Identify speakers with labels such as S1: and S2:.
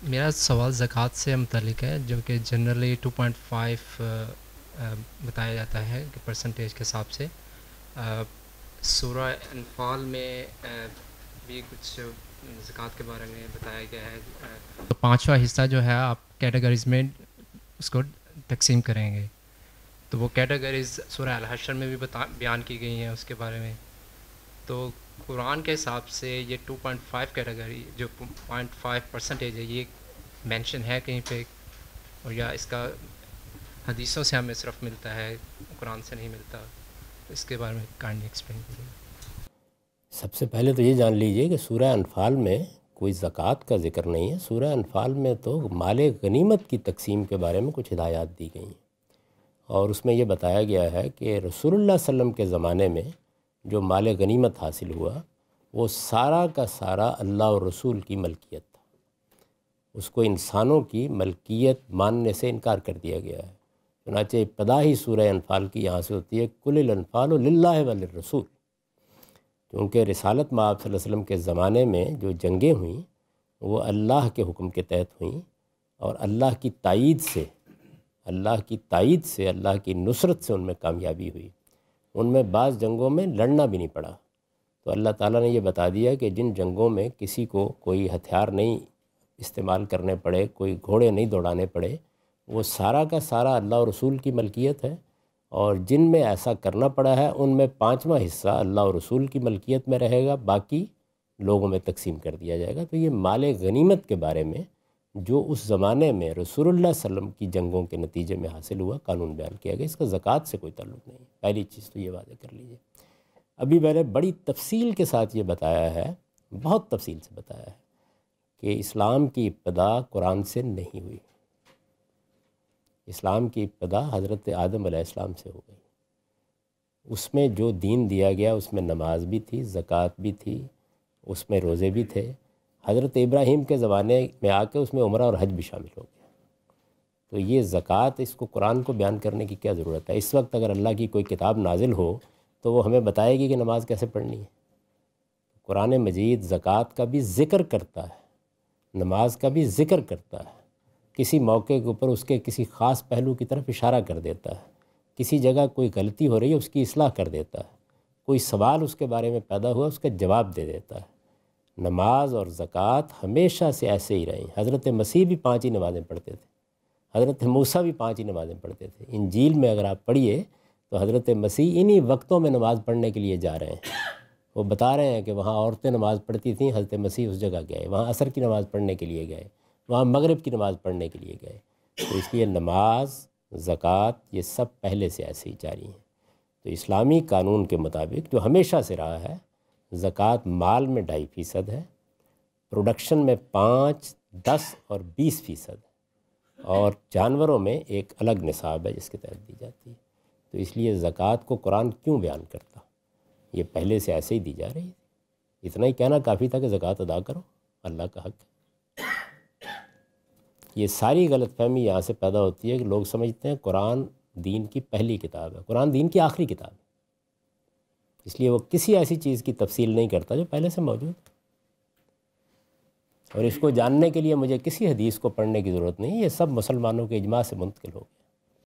S1: میرا سوال زکوٰۃ سے متعلق ہے، جو کہ جنرلی 2.5 بتایا جاتا ہے کہ پرسنٹیج کے حساب سے۔ سورہ انفال میں بھی کچھ زکوٰۃ کے بارے میں بتایا گیا ہے۔ تو پانچواں حصہ جو ہے آپ کیٹیگریز میں اس کو تقسیم کریں گے، تو وہ کیٹیگریز سورہ الحشر میں بھی بیان کی گئی ہیں اس کے بارے میں۔ تو قرآن کے حساب سے یہ 2.5 کیٹیگری جو 0.5% ہے، یہ مینشن ہے کہیں پہ، اور یا اس کا حدیثوں سے ہمیں صرف ملتا ہے، قرآن سے نہیں ملتا؟ اس کے بارے میں کائنڈلی ایکسپلین کیجیے۔
S2: سب سے پہلے تو یہ جان لیجئے کہ سورہ انفال میں کوئی زکوٰۃ کا ذکر نہیں ہے۔ سورہ انفال میں تو مال غنیمت کی تقسیم کے بارے میں کچھ ہدایات دی گئی ہیں، اور اس میں یہ بتایا گیا ہے کہ رسول اللہ صلی اللہ علیہ وسلم کے زمانے میں جو مال غنیمت حاصل ہوا وہ سارا کا سارا اللہ اور رسول کی ملکیت تھا۔ اس کو انسانوں کی ملکیت ماننے سے انکار کر دیا گیا ہے۔ چنانچہ ابتدا ہی سورہ انفال کی یہاں سے ہوتی ہے کل الانفال للہ وللرسول، کیونکہ رسالت مآب صلی اللہ علیہ وسلم کے زمانے میں جو جنگیں ہوئیں وہ اللہ کے حکم کے تحت ہوئیں، اور اللہ کی تائید سے اللہ کی نصرت سے ان میں کامیابی ہوئی۔ ان میں بعض جنگوں میں لڑنا بھی نہیں پڑا، تو اللہ تعالیٰ نے یہ بتا دیا کہ جن جنگوں میں کسی کو کوئی ہتھیار نہیں استعمال کرنے پڑے، کوئی گھوڑے نہیں دوڑانے پڑے، وہ سارا کا سارا اللہ اور رسول کی ملکیت ہے، اور جن میں ایسا کرنا پڑا ہے ان میں پانچواں حصہ اللہ اور رسول کی ملکیت میں رہے گا، باقی لوگوں میں تقسیم کر دیا جائے گا۔ تو یہ مال غنیمت کے بارے میں جو اس زمانے میں رسول اللہ صلی اللہ علیہ وسلم کی جنگوں کے نتیجے میں حاصل ہوا قانون بیان کیا گیا، اس کا زکوٰۃ سے کوئی تعلق نہیں ہے۔ پہلی چیز تو یہ واضح کر لیجئے۔ ابھی میں نے بڑی تفصیل کے ساتھ یہ بتایا ہے، بہت تفصیل سے بتایا ہے کہ اسلام کی ابتدا قرآن سے نہیں ہوئی۔ اسلام کی ابتدا حضرت آدم علیہ السلام سے ہو گئی۔ اس میں جو دین دیا گیا اس میں نماز بھی تھی، زکوٰۃ بھی تھی، اس میں روزے بھی تھے۔ حضرت ابراہیم کے زمانے میں آ کے اس میں عمرہ اور حج بھی شامل ہو گیا۔ تو یہ زکوٰۃ، اس کو قرآن کو بیان کرنے کی کیا ضرورت ہے؟ اس وقت اگر اللہ کی کوئی کتاب نازل ہو تو وہ ہمیں بتائے گی کہ نماز کیسے پڑھنی ہے۔ قرآن مجید زکوٰۃ کا بھی ذکر کرتا ہے، نماز کا بھی ذکر کرتا ہے، کسی موقع کے اوپر اس کے کسی خاص پہلو کی طرف اشارہ کر دیتا ہے، کسی جگہ کوئی غلطی ہو رہی ہے اس کی اصلاح کر دیتا ہے، کوئی سوال اس کے بارے میں پیدا ہوا اس کا جواب دے دیتا ہے۔ نماز اور زکوٰۃ ہمیشہ سے ایسے ہی رہیں۔ حضرت مسیح بھی 5 ہی نمازیں پڑھتے تھے، حضرت موسیٰ بھی 5 ہی نمازیں پڑھتے تھے۔ انجیل میں اگر آپ پڑھیے تو حضرت مسیح انہی وقتوں میں نماز پڑھنے کے لیے جا رہے ہیں۔ وہ بتا رہے ہیں کہ وہاں عورتیں نماز پڑھتی تھیں، حضرت مسیح اس جگہ گئے، وہاں عصر کی نماز پڑھنے کے لیے گئے، وہاں مغرب کی نماز پڑھنے کے لیے گئے۔ تو اس لیے نماز، زکوٰۃ یہ سب پہلے سے ایسے ہی جاری ہیں۔ تو اسلامی قانون کے مطابق جو ہمیشہ سے رہا ہے، زکوٰۃ مال میں 2.5% ہے، پروڈکشن میں 5، 10 اور 20% ہے، اور جانوروں میں ایک الگ نصاب ہے جس کے تحت دی جاتی ہے۔ تو اس لیے زکوٰۃ کو قرآن کیوں بیان کرتا؟ یہ پہلے سے ایسے ہی دی جا رہی ہے۔ اتنا ہی کہنا کافی تھا کہ زکوٰۃ ادا کرو، اللہ کا حق ہے۔ یہ ساری غلط فہمی یہاں سے پیدا ہوتی ہے کہ لوگ سمجھتے ہیں قرآن دین کی پہلی کتاب ہے، قرآن دین کی آخری کتاب ہے، اس لیے وہ کسی ایسی چیز کی تفصیل نہیں کرتا جو پہلے سے موجود ہے۔ اور اس کو جاننے کے لیے مجھے کسی حدیث کو پڑھنے کی ضرورت نہیں، یہ سب مسلمانوں کے اجماع سے منتقل ہو گیا۔